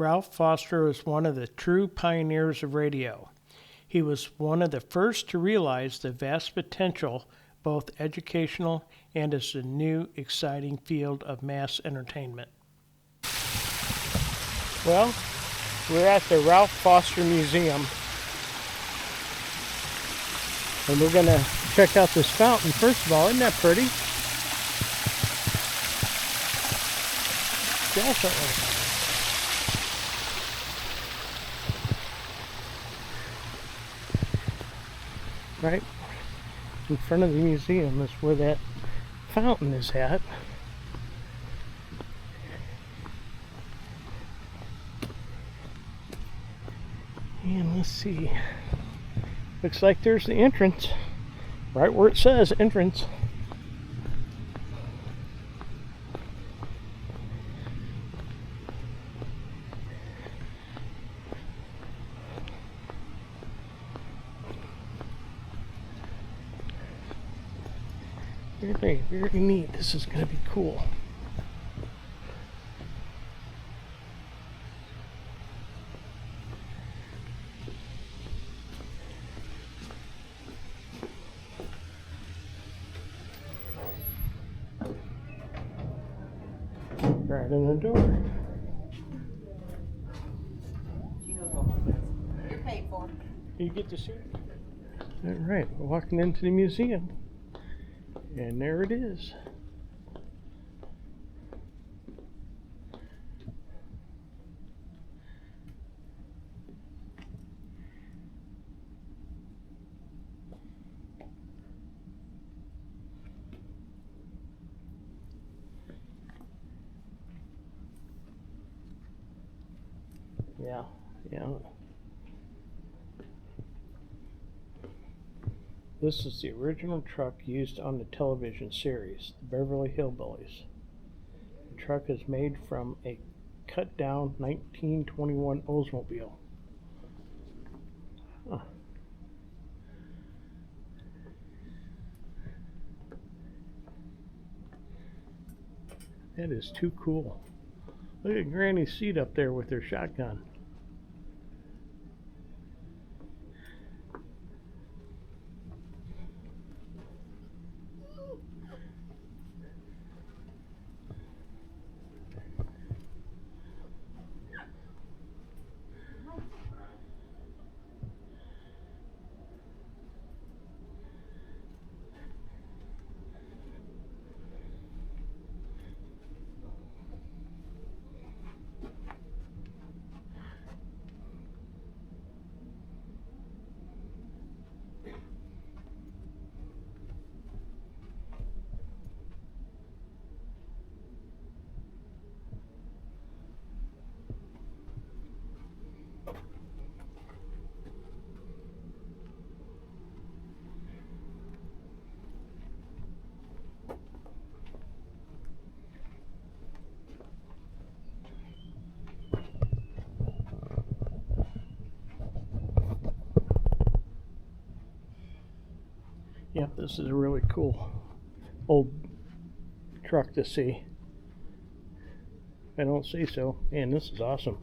Ralph Foster was one of the true pioneers of radio. He was one of the first to realize the vast potential, both educational and as a new, exciting field of mass entertainment. Well, we're at the Ralph Foster Museum, and we're going to check out this fountain. First of all, isn't that pretty? Definitely. Right in front of the museum is where that fountain is at. And let's see. Looks like there's the entrance, right where it says entrance. Very, very neat. This is going to be cool. Right in the door. You're paid for. You get to see it. All right, we're walking into the museum. And there it is. Yeah. This is the original truck used on the television series, the Beverly Hillbillies. The truck is made from a cut-down 1921 Oldsmobile. Huh. That is too cool. Look at Granny's seat up there with her shotgun. Yep, this is a really cool old truck to see. I don't say so. Man, this is awesome.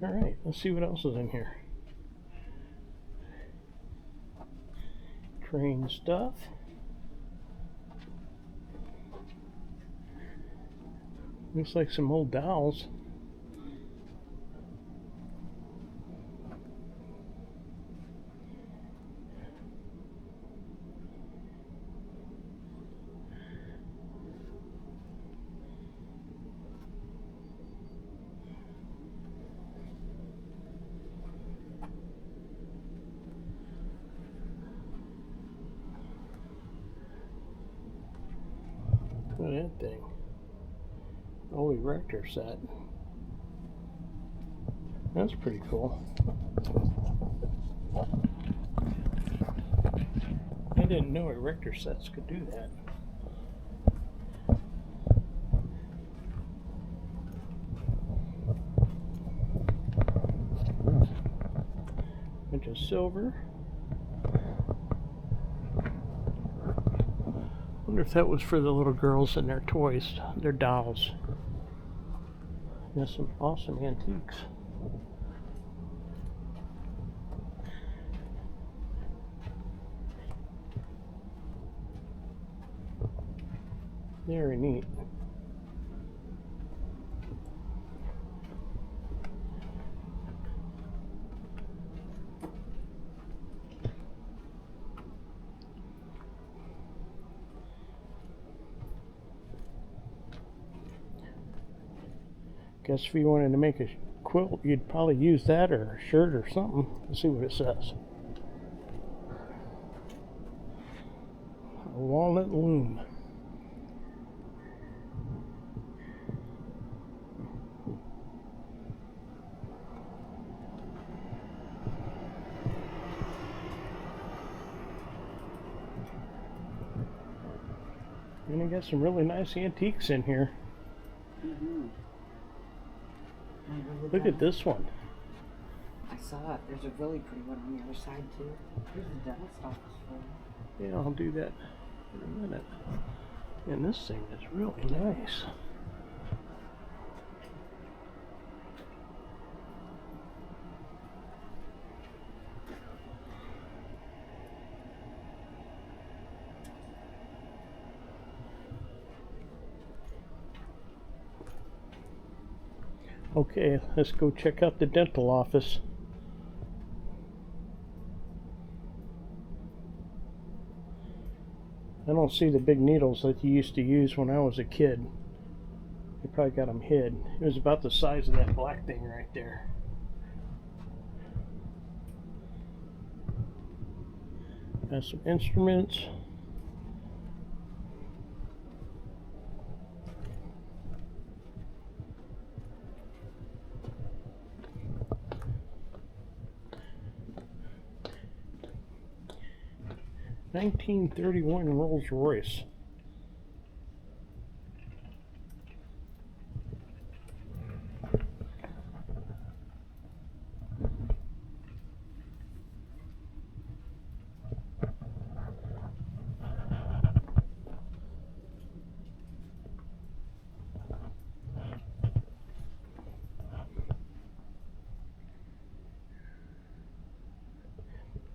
Alright, let's see what else is in here. Train stuff. Looks like some old dolls. Look at that thing. Old erector set. That's pretty cool. I didn't know erector sets could do that. Bunch of silver. Wonder if that was for the little girls and their toys, their dolls. There's some awesome antiques. Very neat. Guess if you wanted to make a quilt, you'd probably use that or a shirt or something. Let's see what it says. A walnut loom. And I got some really nice antiques in here. Mm-hmm. Look at this one. I saw it. There's a really pretty one on the other side too. Here's the dentist office for you. Yeah, I'll do that in a minute. And this thing is really nice. Okay, let's go check out the dental office. I don't see the big needles that you used to use when I was a kid. They probably got them hid. It was about the size of that black thing right there. Got some instruments. (1931) Rolls Royce.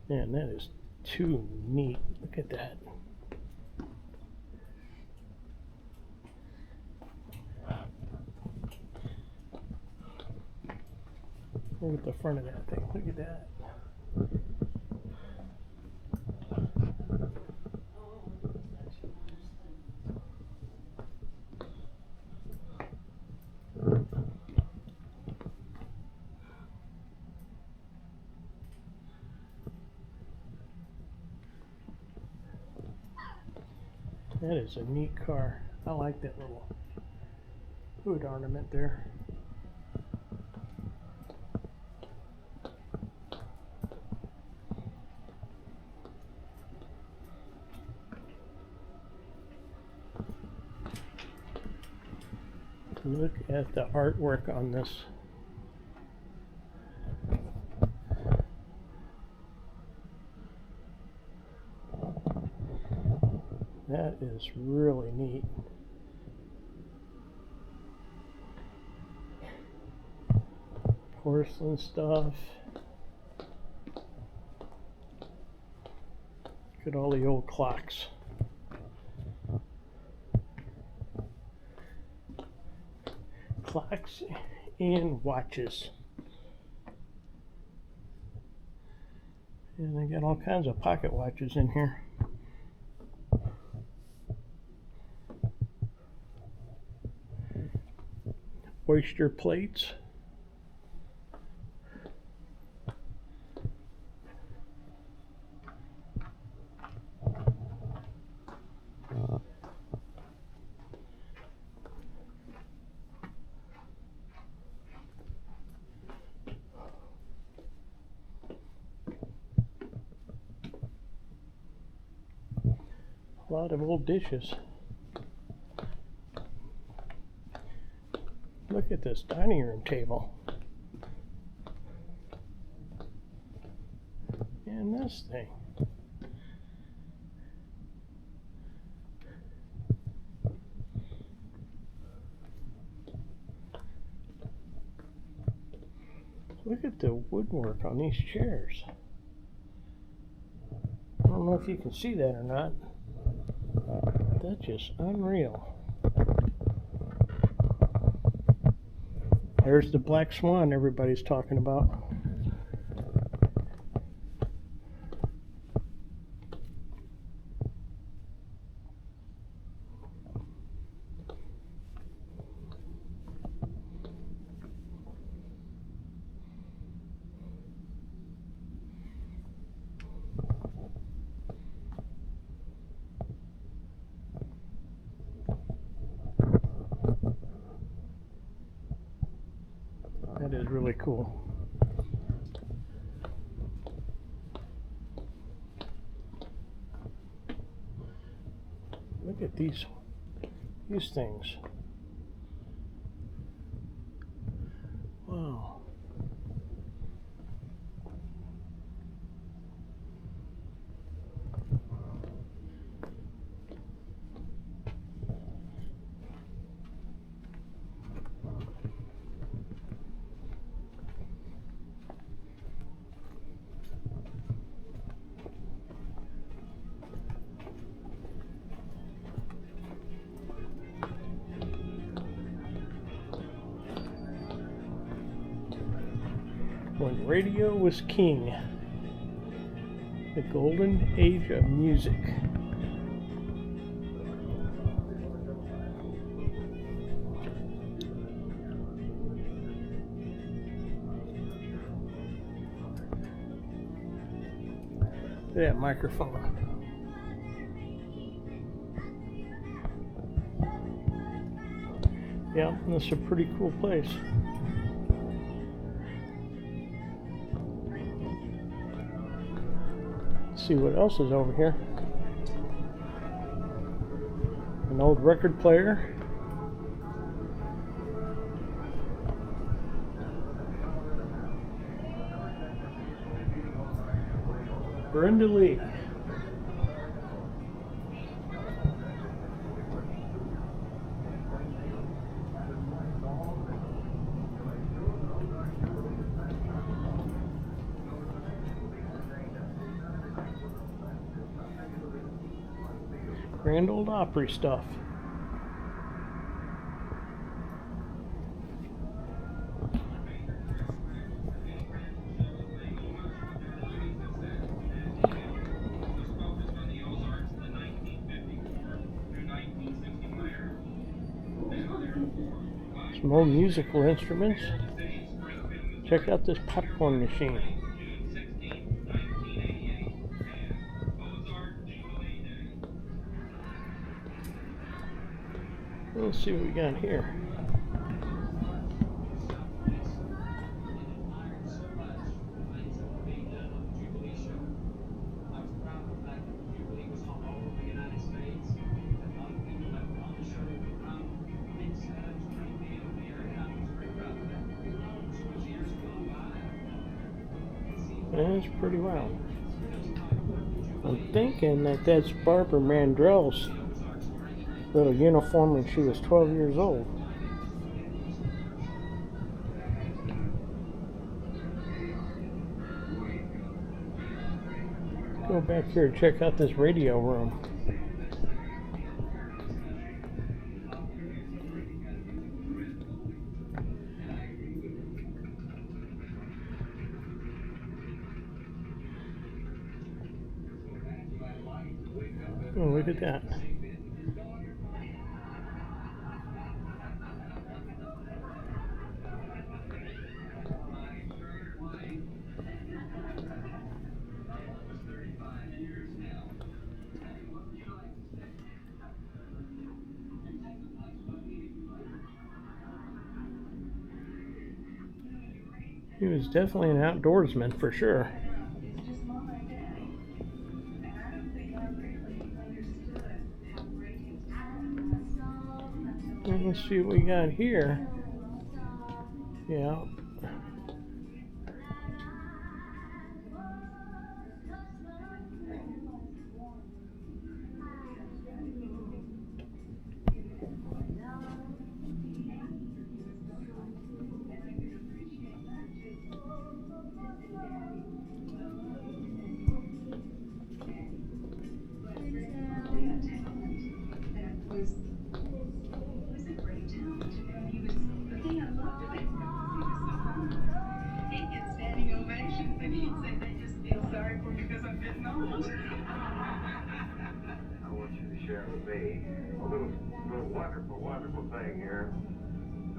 Man, that is too neat. Look at that. Look at the front of that thing. Look at that. That is a neat car. I like that little hood ornament there. Look at the artwork on this. That is really neat. Porcelain stuff. Look at all the old clocks. Clocks and watches. And they got all kinds of pocket watches in here. Oyster plates. A lot of old dishes. Look at this dining room table. And this thing. Look at the woodwork on these chairs. I don't know if you can see that or not. That's just unreal. There's the black swan everybody's talking about. That is really cool. Look at these things. Wow. When radio was king, the golden age of music. Look at that microphone. Yeah, that's a pretty cool place. See what else is over here. An old record player. Brenda Lee. Grand Ole Opry stuff. Some old musical instruments. Check out this popcorn machine. Let's see what we got here. That's pretty wild. I'm thinking that that's Barbara Mandrell's little uniform when she was 12 years old. Go back here and check out this radio room. Oh, look at that. He was definitely an outdoorsman for sure. Let's see what we got here. Yeah. I want you to share with me a little wonderful thing here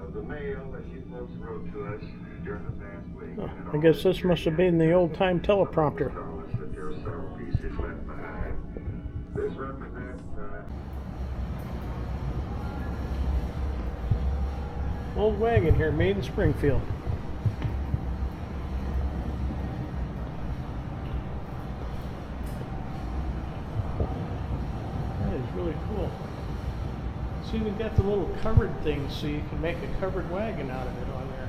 of the mail that you folks wrote to us during the past week. Oh, I guess this must have been the old-time teleprompter. That there are several pieces left behind. This represents Old wagon here, made in Springfield. That is really cool. It's even got the little covered things so you can make a covered wagon out of it on there.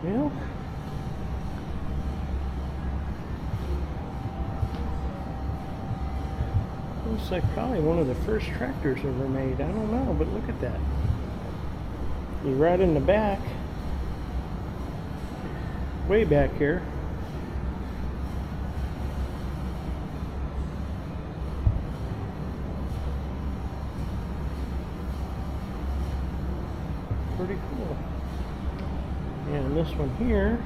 Well, looks like probably one of the first tractors ever made. I don't know, but look at that. You ride in the back, way back here. Pretty cool. And this one here,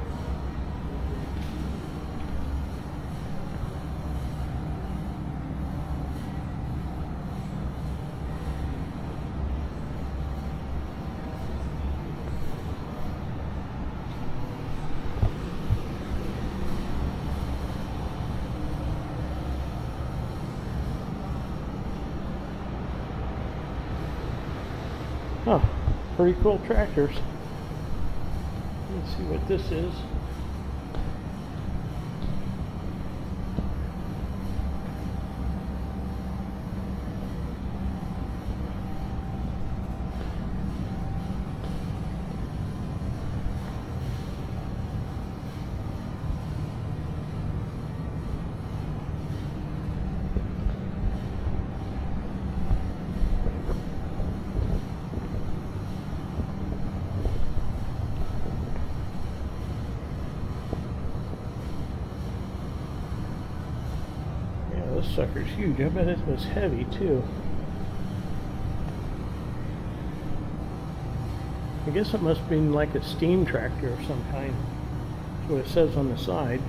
oh, pretty cool tractors. Let's see what this is. This sucker's huge. I bet it was heavy too. I guess it must have been like a steam tractor of some kind. That's what it says on the side.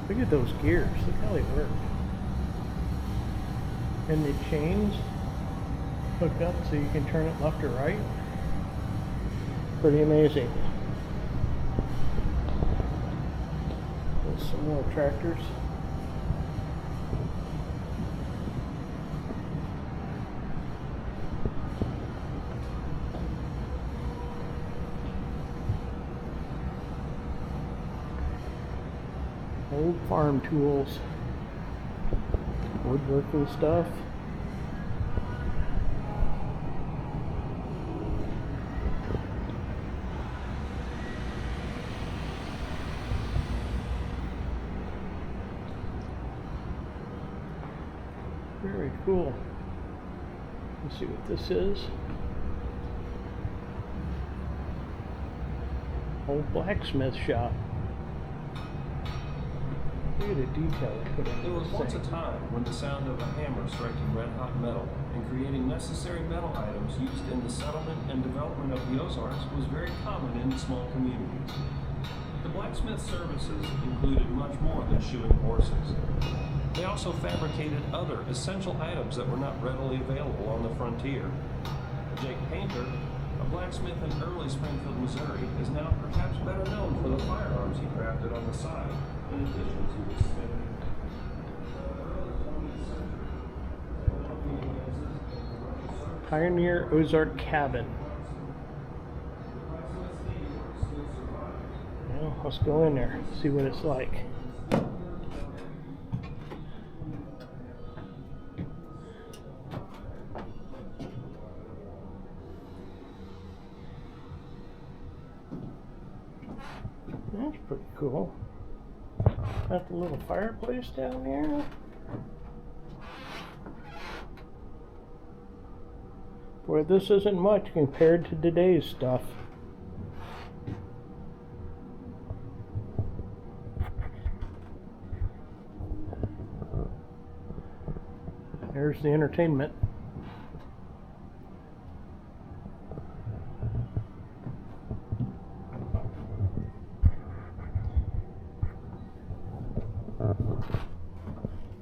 Look at those gears. Look how they work. And the chains hook up so you can turn it left or right. Pretty amazing. There's some more tractors. Old farm tools, woodworking stuff. Very cool. Let's see what this is. Old blacksmith shop. Look at the detail they put in There was this once a thing. time when the sound of a hammer striking red-hot metal and creating necessary metal items used in the settlement and development of the Ozarks was very common in small communities. The blacksmith services included much more than shoeing horses. They also fabricated other essential items that were not readily available on the frontier. Jake Painter, a blacksmith in early Springfield, Missouri, is now perhaps better known for the firearms he crafted on the side, in addition to his smithing. Pioneer Ozark Cabin. Well, let's go in there, see what it's like. That's pretty cool. Got the little fireplace down there. Boy, this isn't much compared to today's stuff. There's the entertainment.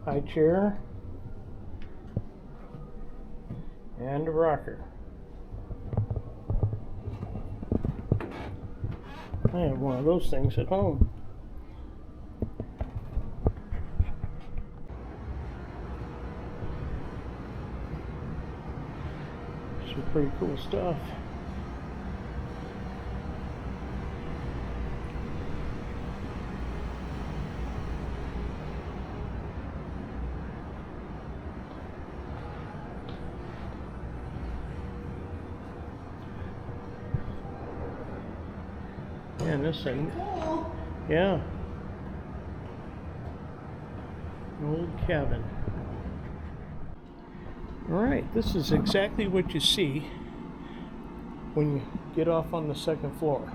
High chair and a rocker. I have one of those things at home. Some pretty cool stuff. And this thing, yeah, an old cabin. Alright, this is exactly what you see when you get off on the second floor.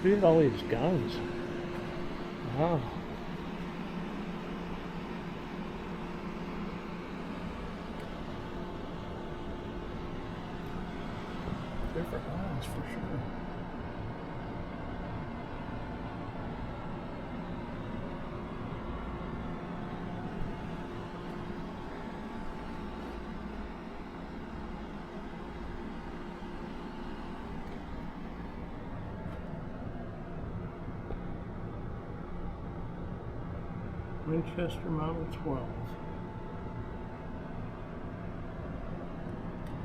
Look at all these guns. Wow. Different lines for sure. Winchester Model 12.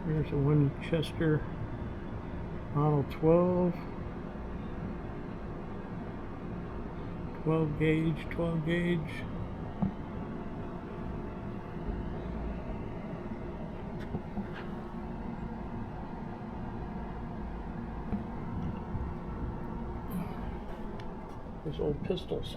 Here's a Winchester Model 12. 12 gauge, 12 gauge. Those old pistols.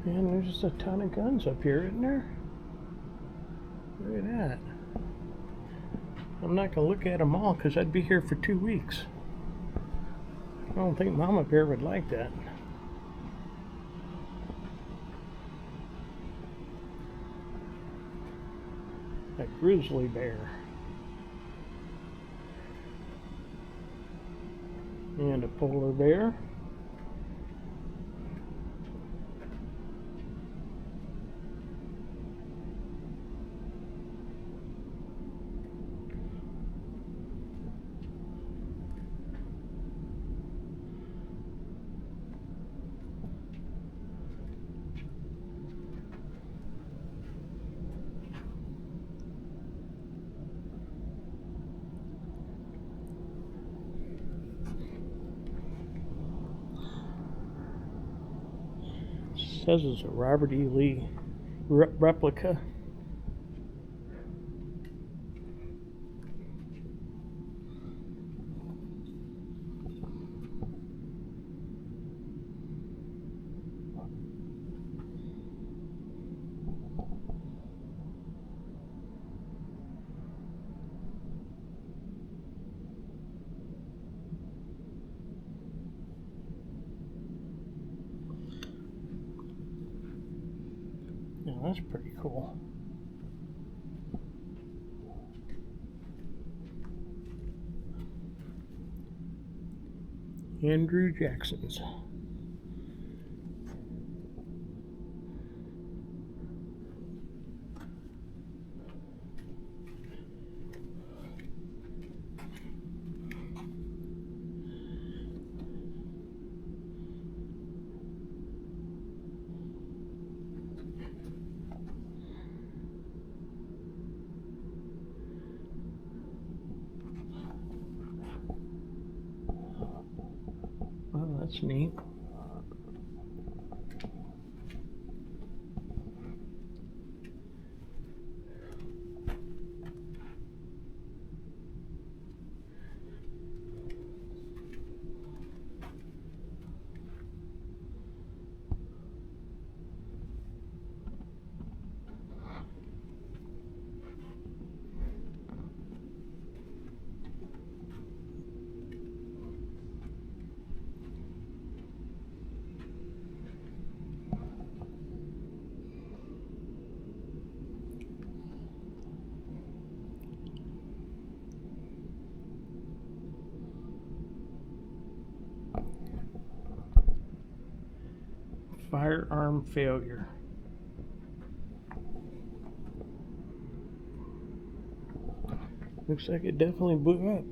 And there's just a ton of guns up here, isn't there? Look at that. I'm not going to look at them all because I'd be here for 2 weeks. I don't think Mama Bear would like that. A grizzly bear. And a polar bear. Says it's a Robert E. Lee replica. Yeah, that's pretty cool. Andrew Jackson's. that's neat. Firearm failure. Looks like it definitely blew up.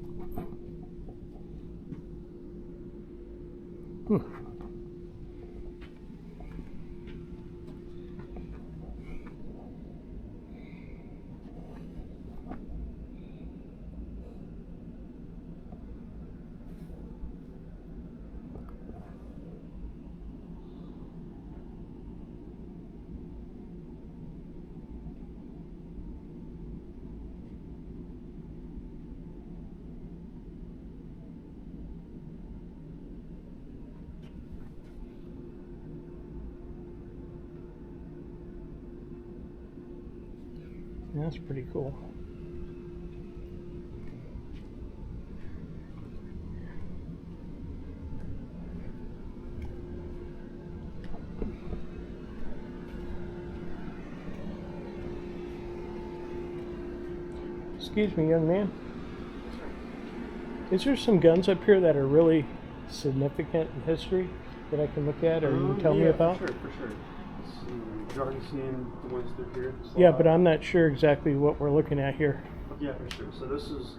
That's pretty cool. Excuse me, young man. Is there some guns up here that are really significant in history that I can look at or you can tell me about? For sure. You've already seen the ones through here. Yeah, but I'm not sure exactly what we're looking at here. Yeah, for sure. So this is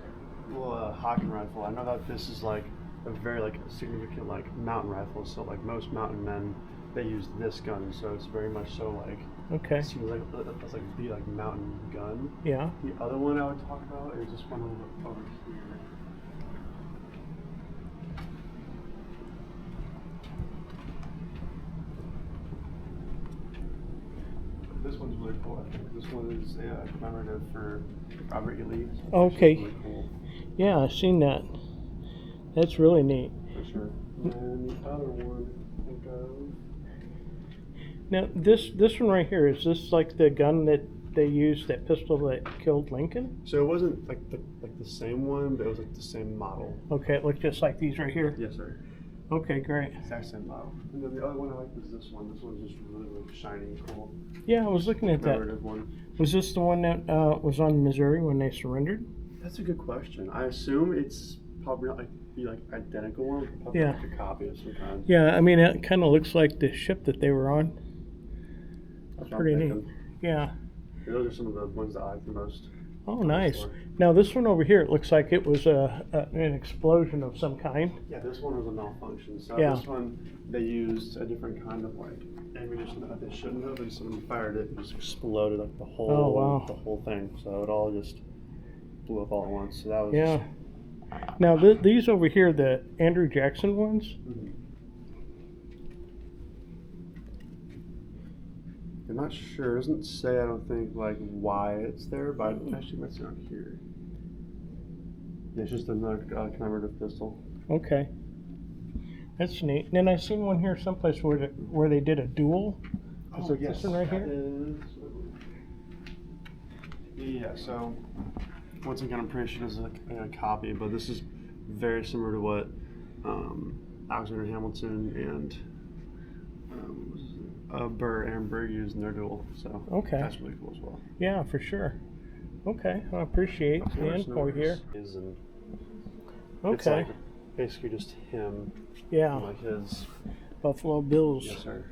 a little Hawken rifle. I know that this is like a very like significant like mountain rifle. So like most mountain men, they use this gun. So it's very much so like Okay. it seems like that's like the like mountain gun. Yeah. The other one I would talk about is this one over here. This one's really cool. I think this one is a commemorative for Robert E. Lee. So Okay. really cool. Yeah, I've seen that. That's really neat. For sure. And the other one, I think of. Now, this one right here, is this like the gun that they used, that pistol that killed Lincoln? So it wasn't like the same one, but it was like the same model. Okay, it looked just like these right here. Yes, sir. Okay, great. Exact same model. And then the other one I like was this one. This one's just really, really shiny and cool. Yeah, I was looking at that. Commemorative one. Was this the one that was on Missouri when they surrendered? That's a good question. I assume it's probably not like the identical one, but probably Yeah. like a copy of some kind. Yeah, I mean, it kind of looks like the ship that they were on. That's what I'm Pretty neat. thinking. Yeah. Those are some of the ones that I like the most. Oh, nice. Now, this one over here, it looks like it was an explosion of some kind. Yeah, this one was a malfunction. So Yeah. this one, they used a different kind of like ammunition that they shouldn't have, and someone fired it and just exploded like the whole Oh, wow. the whole thing. So it all just blew up all at once. So that was Yeah. Now, these over here, the Andrew Jackson ones, I'm not sure. It doesn't say, I don't think, like why it's there, but I actually might see on here. Yeah, it's just another commemorative pistol. okay. That's neat. And then I seen one here someplace where they did a duel. Is it this one right that here? Yeah, so once again, I'm pretty sure this is a copy, but this is very similar to what Alexander Hamilton and Burr and Burr used in their duel. So Okay. that's really cool as well. Yeah, for sure. Okay, I appreciate the info here. It's Okay. like basically just him, Yeah, like his. Buffalo Bills. Yes, sir.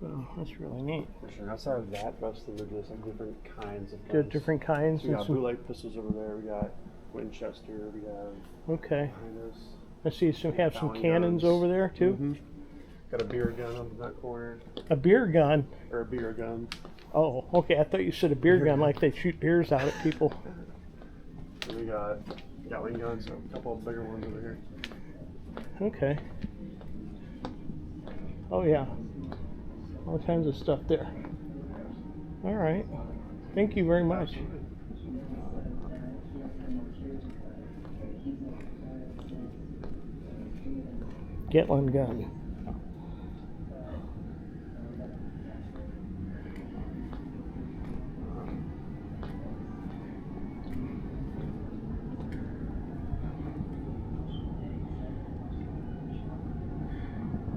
Oh, that's really neat. For sure. Outside of that, the rest of them are just like different kinds of Just guns. different kinds. So we And got some, bootleg pistols over there. We got Winchester. We have okay. behind us. I see some have some Fallon cannons guns. over there too. Mhm. Got a beer gun up in that corner, A beer gun. or a beer gun. Oh, okay. I thought you said a beer gun like they shoot beers out at people. And we got Gatling guns, so a couple of bigger ones over here. Okay. Oh yeah. All kinds of stuff there. All right. Thank you very much. Gatling gun.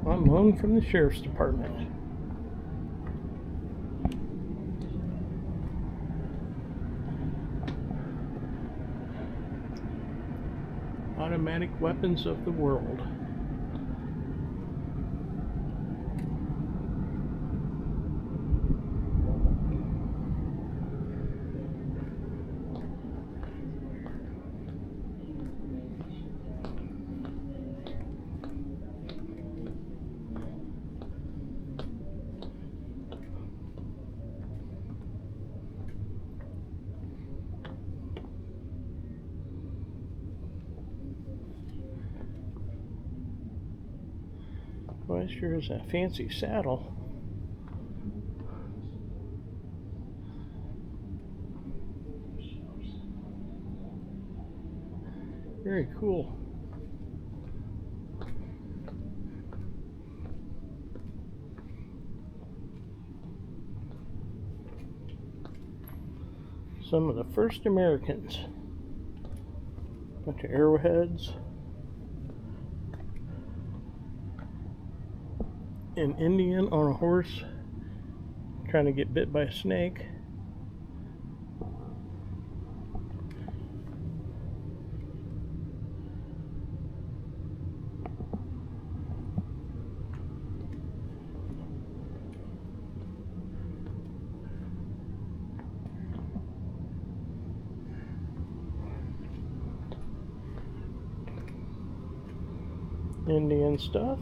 On loan from the sheriff's department. Automatic weapons of the world. Well, it sure is a fancy saddle. Very cool. Some of the first Americans. Bunch of arrowheads. An Indian on a horse trying to get bit by a snake. Indian stuff.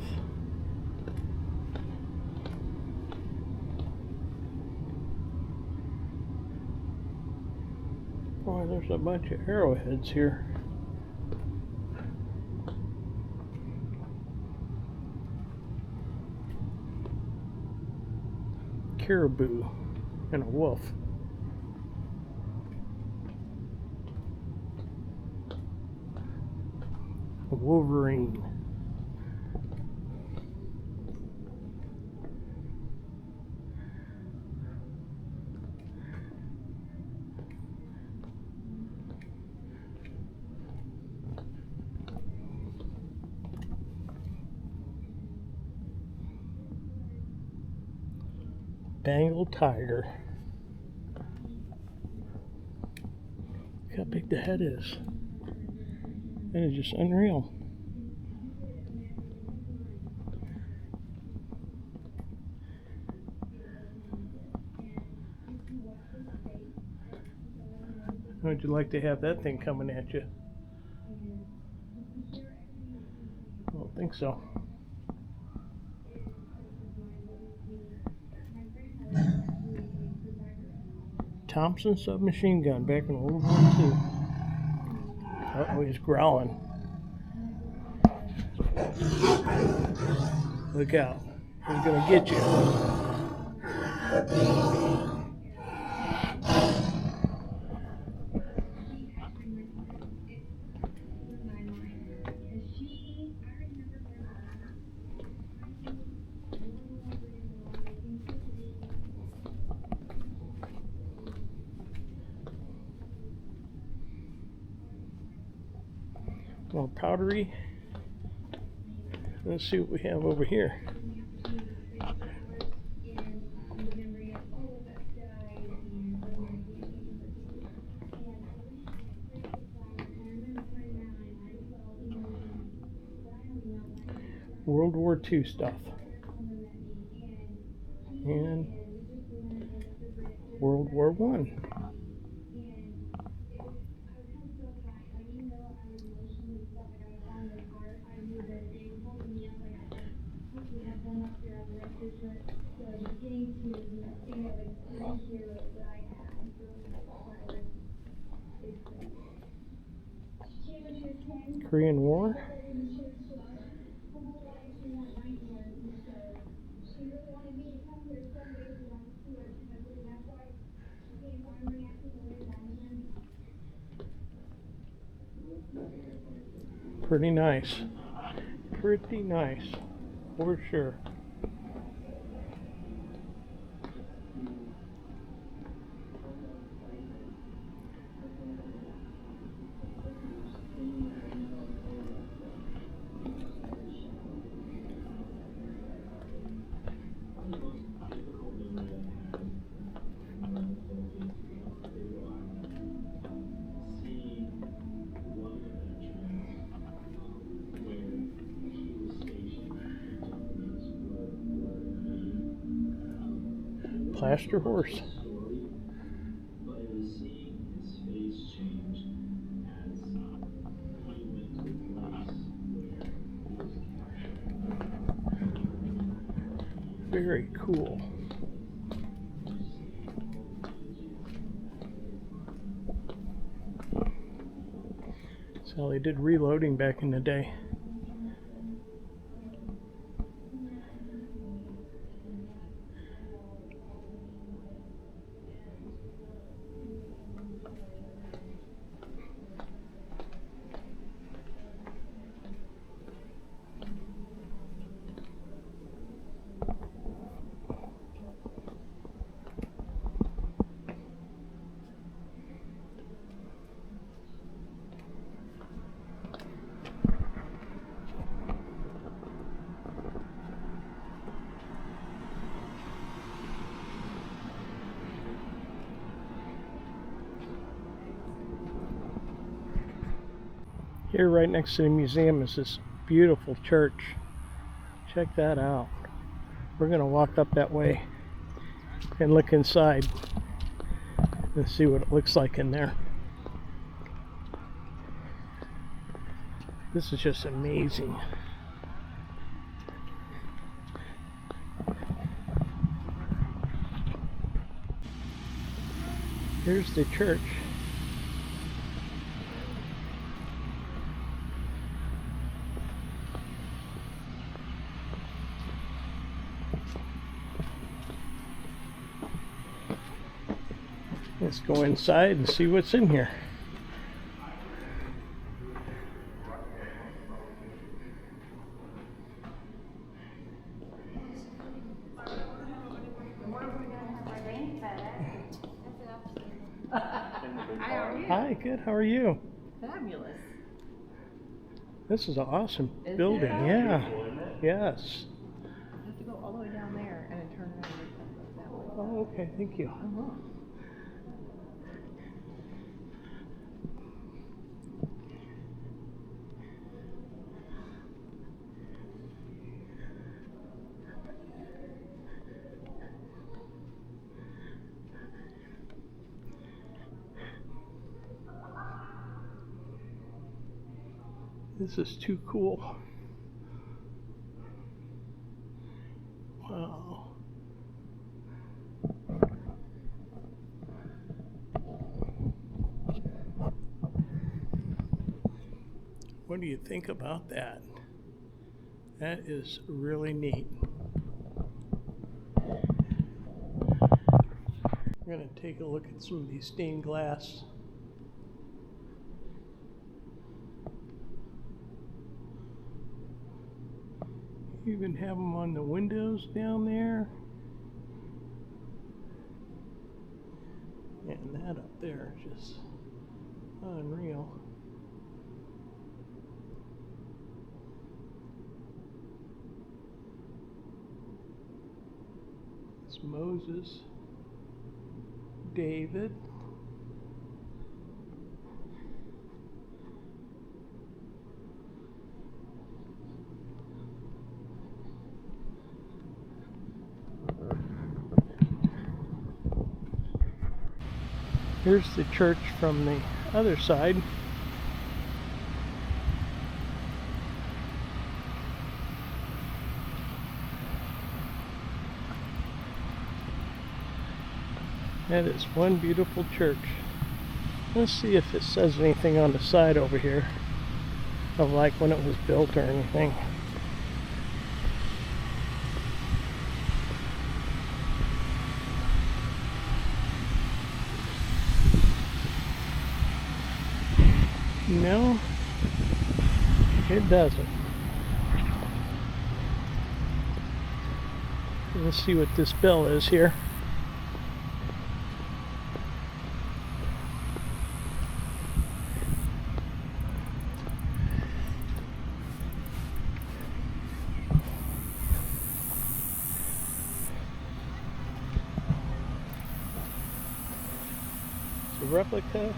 Boy, there's a bunch of arrowheads here. Caribou and a wolf. A wolverine. Bengal tiger. Look how big the head is. That is just unreal. How would you like to have that thing coming at you? I don't think so. Thompson submachine gun back in World War II. Oh, he's growling. Look out. He's gonna get you. More powdery. Let's see what we have over here. World War II stuff. And World War I. Korean War. Pretty nice. Pretty nice, for sure. Plaster horse. Very cool. That's how they did reloading back in the day. Here right next to the museum is this beautiful church. Check that out. We're going to walk up that way and look inside and see what it looks like in there. This is just amazing. Here's the church. Let's go inside and see what's in here. Hi, good. How are you? Fabulous. This is an awesome Isn't building. it? Yeah. Yes. You have to go all the way down there and then turn around and that way. Oh, okay. Thank you. Uh-huh. This is too cool. Wow. What do you think about that? That is really neat. We're going to take a look at some of these stained glass. You even have them on the windows down there. And that up there is just unreal. It's Moses, David. Here's the church from the other side. That is one beautiful church. Let's see if it says anything on the side over here. of like when it was built or anything. No, it doesn't. Let's see what this bell is here. It's a replica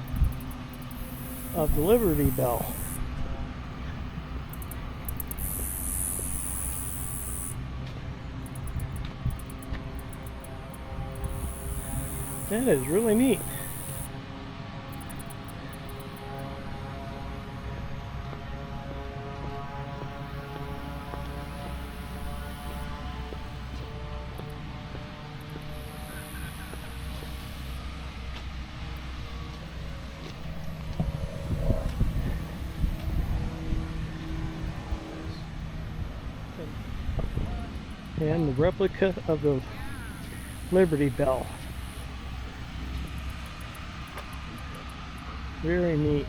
of the Liberty Bell. That is really neat. And the replica of the Liberty Bell. Very neat.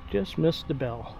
Just missed the bell.